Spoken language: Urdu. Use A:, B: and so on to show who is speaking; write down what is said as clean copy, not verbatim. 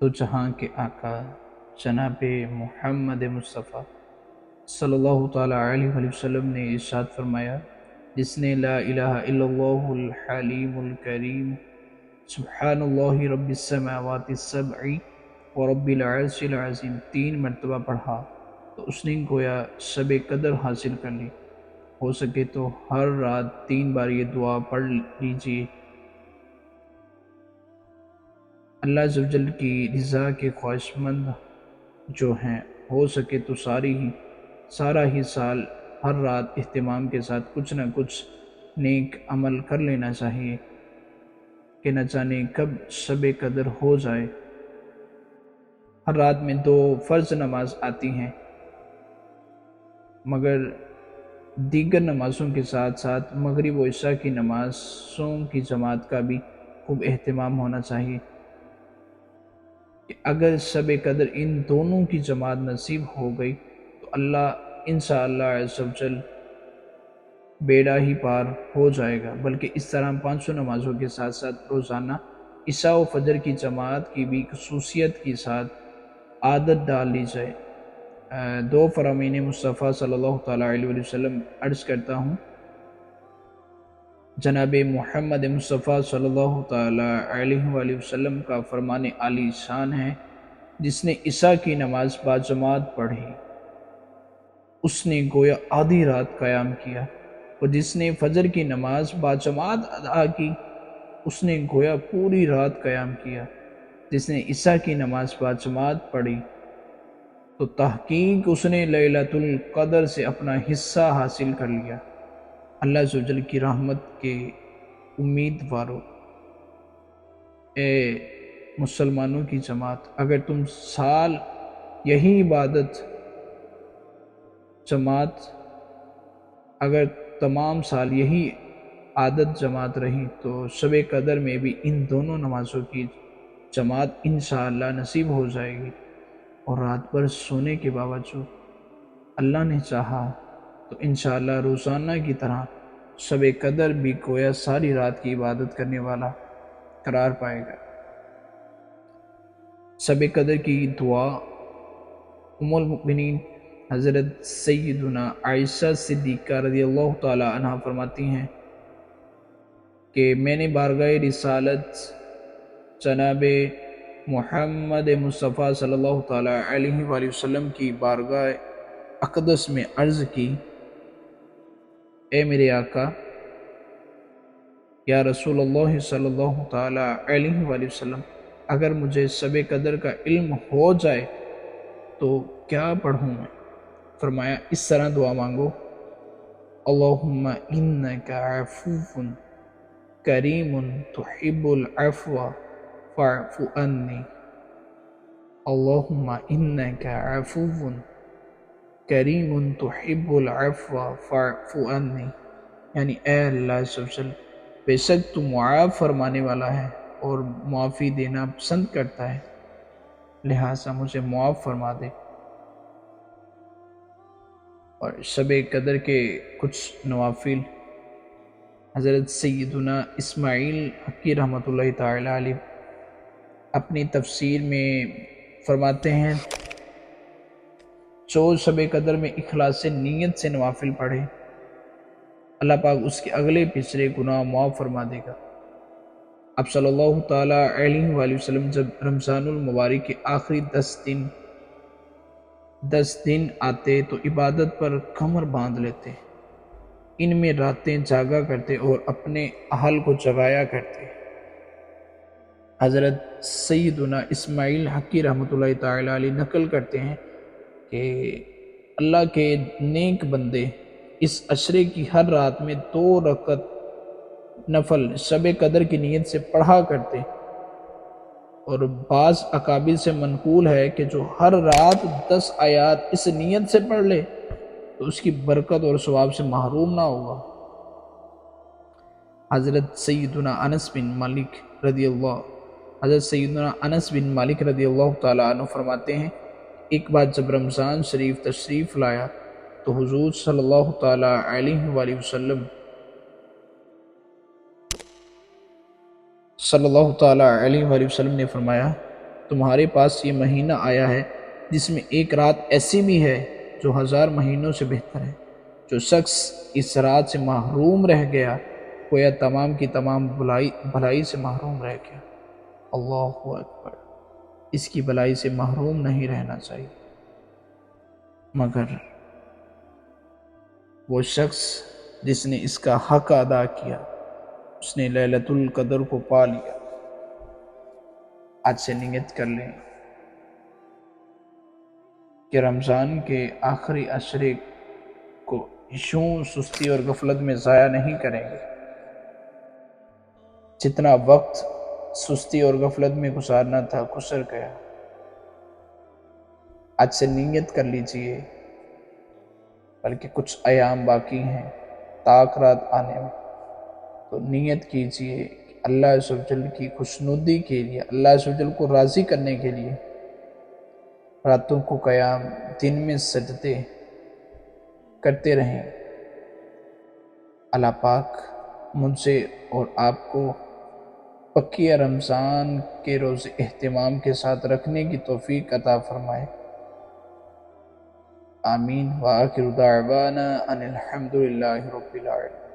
A: تو جہاں کے آقا جناب محمد مصطفیٰ صلی اللہ تعالیٰ علیہ وآلہ وسلم نے ارشاد فرمایا، جس نے لا الہ الا اللہ الحلیم الکریم سبحان اللہ رب السماوات السبع ورب العرش العظیم 3 مرتبہ پڑھا تو اس نے گویا شب قدر حاصل کر لی۔ ہو سکے تو ہر رات 3 بار یہ دعا پڑھ لیجئے۔ اللہ عز و جل کی رضا کے خواہش مند جو ہیں، ہو سکے تو سارا ہی سال ہر رات اہتمام کے ساتھ کچھ نہ کچھ نیک عمل کر لینا چاہیے کہ نہ جانے کب شب قدر ہو جائے۔ ہر رات میں 2 فرض نماز آتی ہیں، مگر دیگر نمازوں کے ساتھ ساتھ مغرب و عشاء کی نمازوں کی جماعت کا بھی خوب اہتمام ہونا چاہیے کہ اگر شب قدر ان دونوں کی جماعت نصیب ہو گئی تو اللہ انشاءاللہ عز و جل بیڑا ہی پار ہو جائے گا۔ بلکہ اس طرح 500 نمازوں کے ساتھ ساتھ روزانہ عشاء و فجر کی جماعت کی بھی خصوصیت کے ساتھ عادت ڈال لی جائے۔ 2 فرامین مصطفیٰ صلی اللہ تعالیٰ علیہ وآلہ وسلم عرض کرتا ہوں، جناب محمد مصطفیٰ صلی اللہ تعالیٰ علیہ وآلہ وسلم کا فرمان عالی شان ہے، جس نے عشاء کی نماز باجماعت پڑھی اس نے گویا آدھی رات قیام کیا، اور جس نے فجر کی نماز باجماعت ادا کی اس نے گویا پوری رات قیام کیا۔ جس نے عشاء کی نماز باجماعت پڑھی تو تحقیق اس نے لیلۃ القدر سے اپنا حصہ حاصل کر لیا۔ اللہ عز و جل کی رحمت کے امیدوارو، اے مسلمانوں کی جماعت، اگر تم سال یہی عبادت جماعت اگر تمام سال یہی عادت جماعت رہی تو شب قدر میں بھی ان دونوں نمازوں کی جماعت انشاءاللہ نصیب ہو جائے گی، اور رات بھر سونے کے باوجود اللہ نے چاہا تو انشاءاللہ روزانہ کی طرح شب قدر بھی گویا ساری رات کی عبادت کرنے والا قرار پائے گا۔ شب قدر کی دعا ام المؤمنین حضرت سیدنا عائشہ صدیقہ رضی اللہ تعالی عنہ فرماتی ہیں کہ میں نے بارگاہ رسالت جناب محمد مصطفیٰ صلی اللہ تعالیٰ علیہ وآلہ وسلم کی بارگاہ اقدس میں عرض کی، اے میرے آقا یا رسول اللہ صلی اللہ تعالیٰ علیہ وآلہ وسلم، اگر مجھے شب قدر کا علم ہو جائے تو کیا پڑھوں میں؟ فرمایا اس طرح دعا مانگو، اللہم انکا عفو کریم تحب العفو فاعف عنی، اللہم انکا عفو کریم تحب العفو فاعف عنی، یعنی اے اللہ عز و جل، بے شک تو معاف فرمانے والا ہے اور معافی دینا پسند کرتا ہے، لہٰذا مجھے معاف فرما دے۔ اور شب قدر کے کچھ نوافل حضرت سیدنا اسماعیل حقی رحمۃ اللہ تعالی علیہ اپنی تفسیر میں فرماتے ہیں، جو شب قدر میں اخلاص نیت سے نوافل پڑھے اللہ پاک اس کے اگلے پچھلے گناہ معاف فرما دے گا۔ اب صلی اللہ تعالیٰ علیہ وآلہ وسلم جب رمضان المبارک کے آخری 10 دن آتے تو عبادت پر کمر باندھ لیتے، ان میں راتیں جاگا کرتے اور اپنے اہل کو جگایا کرتے۔ حضرت سیدنا اسماعیل حقی رحمۃ اللہ تعالی علیہ نقل کرتے ہیں کہ اللہ کے نیک بندے اس عشرے کی ہر رات میں 2 رکعت نفل شب قدر کی نیت سے پڑھا کرتے، اور بعض اکابر سے منقول ہے کہ جو ہر رات 10 آیات اس نیت سے پڑھ لے تو اس کی برکت اور ثواب سے محروم نہ ہوگا۔ حضرت سیدنا انس بن مالک رضی اللہ تعالیٰ عنہ فرماتے ہیں، ایک بار جب رمضان شریف تشریف لایا تو حضور صلی اللہ تعالیٰ علیہ وآلہ وسلم نے فرمایا، تمہارے پاس یہ مہینہ آیا ہے جس میں ایک رات ایسی بھی ہے جو 1000 مہینوں سے بہتر ہے۔ جو شخص اس رات سے محروم رہ گیا گویا تمام کی تمام بھلائی سے محروم رہ گیا۔ اللہ اکبر، اس کی بھلائی سے محروم نہیں رہنا چاہیے، مگر وہ شخص جس نے اس کا حق ادا کیا اس نے لیلۃ القدر کو پا لیا۔ آج سے نیت کر لیں کہ رمضان کے آخری عشرے کو یوں سستی اور غفلت میں ضائع نہیں کریں گے۔ جتنا وقت سستی اور غفلت میں گزارنا تھا گزر گیا۔ آج سے نیت کر لیجئے، بلکہ کچھ ایام باقی ہیں تآخرات آنے میں، تو نیت کیجئے کہ اللہ عز و جل کی خوشنودی کے لیے، اللہ عز و جل کو راضی کرنے کے لیے راتوں کو قیام، دن میں سجدے کرتے رہیں۔ اللہ پاک مجھ سے اور آپ کو پکی رمضان کے روزے اہتمام کے ساتھ رکھنے کی توفیق عطا فرمائے۔ آمین۔ وآخر دعوانا ان الحمد للہ رب العالمین۔